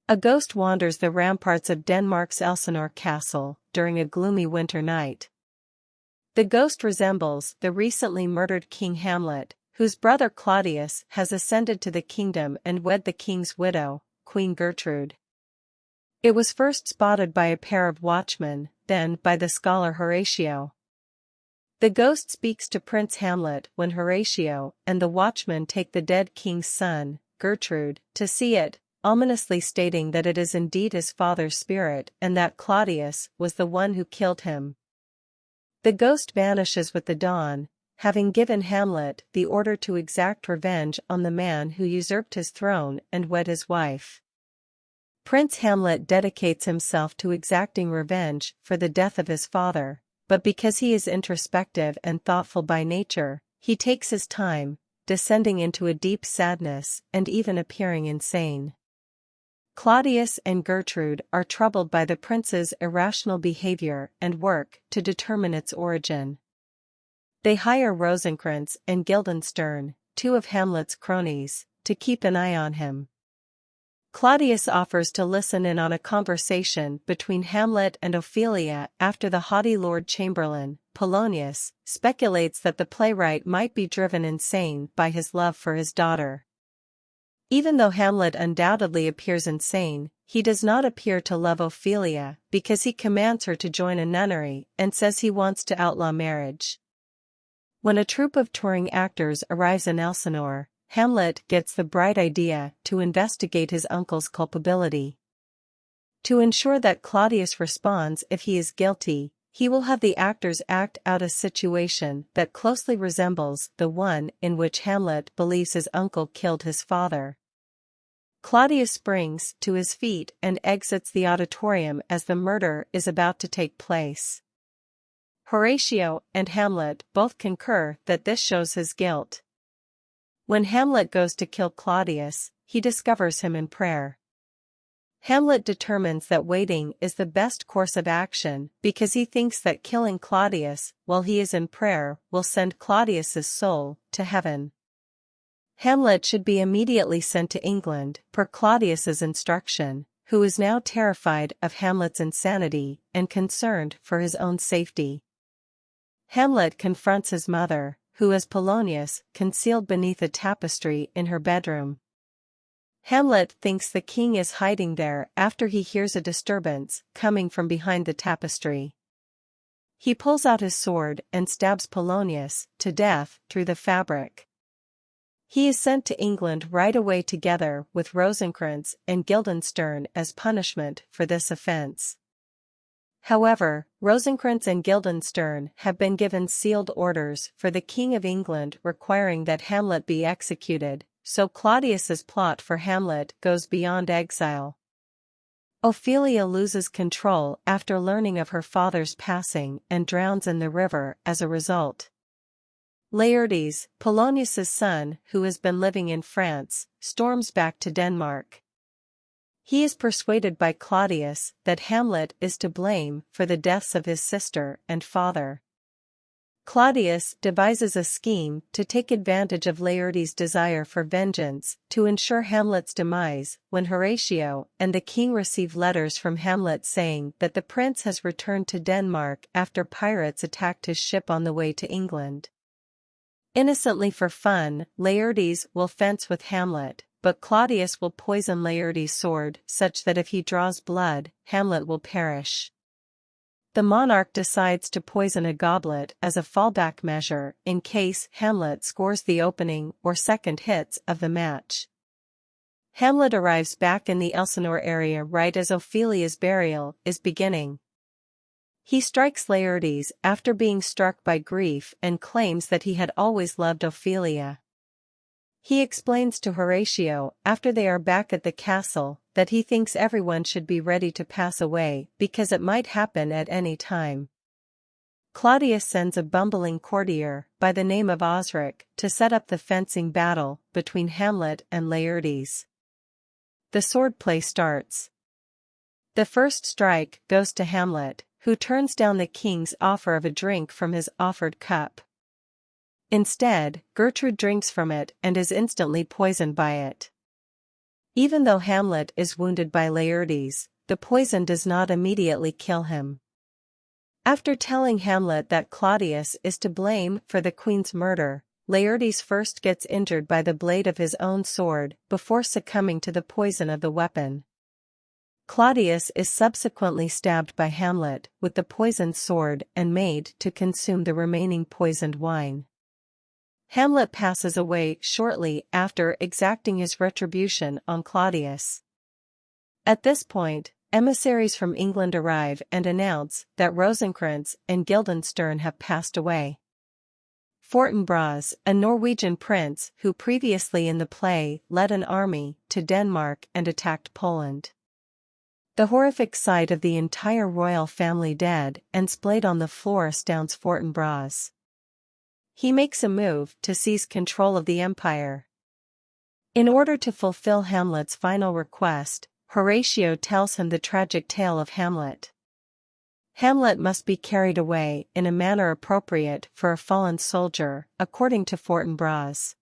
A ghost wanders the ramparts of Denmark's Elsinore castle during a gloomy winter night. The ghost resembles the recently murdered King Hamlet, whose brother Claudius has ascended to the kingdom and wed the king's widow, Queen Gertrude. It was first spotted by a pair of watchmen, then by the scholar Horatio. The ghost speaks to Prince Hamlet when Horatio and the watchmen take the dead king's son, Gertrude, to see it, ominously stating that it is indeed his father's spirit and that Claudius was the one who killed him. The ghost vanishes with the dawn, having given Hamlet the order to exact revenge on the man who usurped his throne and wed his wife. Prince Hamlet dedicates himself to exacting revenge for the death of his father, but because he is introspective and thoughtful by nature, he takes his time, descending into a deep sadness and even appearing insane. Claudius and Gertrude are troubled by the prince's irrational behavior and work to determine its origin. They hire Rosencrantz and Guildenstern, two of Hamlet's cronies, to keep an eye on him. Claudius offers to listen in on a conversation between Hamlet and Ophelia after the haughty Lord Chamberlain, Polonius, speculates that the playwright might be driven insane by his love for his daughter. Even though Hamlet undoubtedly appears insane, he does not appear to love Ophelia because he commands her to join a nunnery and says he wants to outlaw marriage. When a troupe of touring actors arrives in Elsinore, Hamlet gets the bright idea to investigate his uncle's culpability. To ensure that Claudius responds if he is guilty, he will have the actors act out a situation that closely resembles the one in which Hamlet believes his uncle killed his father. Claudius springs to his feet and exits the auditorium as the murder is about to take place. Horatio and Hamlet both concur that this shows his guilt. When Hamlet goes to kill Claudius, he discovers him in prayer. Hamlet determines that waiting is the best course of action because he thinks that killing Claudius while he is in prayer will send Claudius's soul to heaven. Hamlet should be immediately sent to England per Claudius's instruction, who is now terrified of Hamlet's insanity and concerned for his own safety. Hamlet confronts his mother, who is Polonius, concealed beneath a tapestry in her bedroom. Hamlet thinks the king is hiding there after he hears a disturbance coming from behind the tapestry. He pulls out his sword and stabs Polonius to death through the fabric. He is sent to England right away together with Rosencrantz and Guildenstern as punishment for this offense. However, Rosencrantz and Guildenstern have been given sealed orders for the King of England requiring that Hamlet be executed, so Claudius's plot for Hamlet goes beyond exile. Ophelia loses control after learning of her father's passing and drowns in the river as a result. Laertes, Polonius's son who has been living in France, storms back to Denmark. He is persuaded by Claudius that Hamlet is to blame for the deaths of his sister and father. Claudius devises a scheme to take advantage of Laertes' desire for vengeance to ensure Hamlet's demise when Horatio and the king receive letters from Hamlet saying that the prince has returned to Denmark after pirates attacked his ship on the way to England. Innocently for fun, Laertes will fence with Hamlet, but Claudius will poison Laertes' sword such that if he draws blood, Hamlet will perish. The monarch decides to poison a goblet as a fallback measure in case Hamlet scores the opening or second hits of the match. Hamlet arrives back in the Elsinore area right as Ophelia's burial is beginning. He strikes Laertes after being struck by grief and claims that he had always loved Ophelia. He explains to Horatio after they are back at the castle that he thinks everyone should be ready to pass away because it might happen at any time. Claudius sends a bumbling courtier by the name of Osric to set up the fencing battle between Hamlet and Laertes. The swordplay starts. The first strike goes to Hamlet, who turns down the king's offer of a drink from his offered cup. Instead, Gertrude drinks from it and is instantly poisoned by it. Even though Hamlet is wounded by Laertes, the poison does not immediately kill him. After telling Hamlet that Claudius is to blame for the queen's murder, Laertes first gets injured by the blade of his own sword before succumbing to the poison of the weapon. Claudius is subsequently stabbed by Hamlet with the poisoned sword and made to consume the remaining poisoned wine. Hamlet passes away shortly after exacting his retribution on Claudius. At this point, emissaries from England arrive and announce that Rosencrantz and Guildenstern have passed away. Fortinbras, a Norwegian prince who previously in the play led an army to Denmark and attacked Poland. The horrific sight of the entire royal family dead and splayed on the floor astounds Fortinbras. He makes a move to seize control of the empire. In order to fulfill Hamlet's final request, Horatio tells him the tragic tale of Hamlet. Hamlet must be carried away in a manner appropriate for a fallen soldier, according to Fortinbras.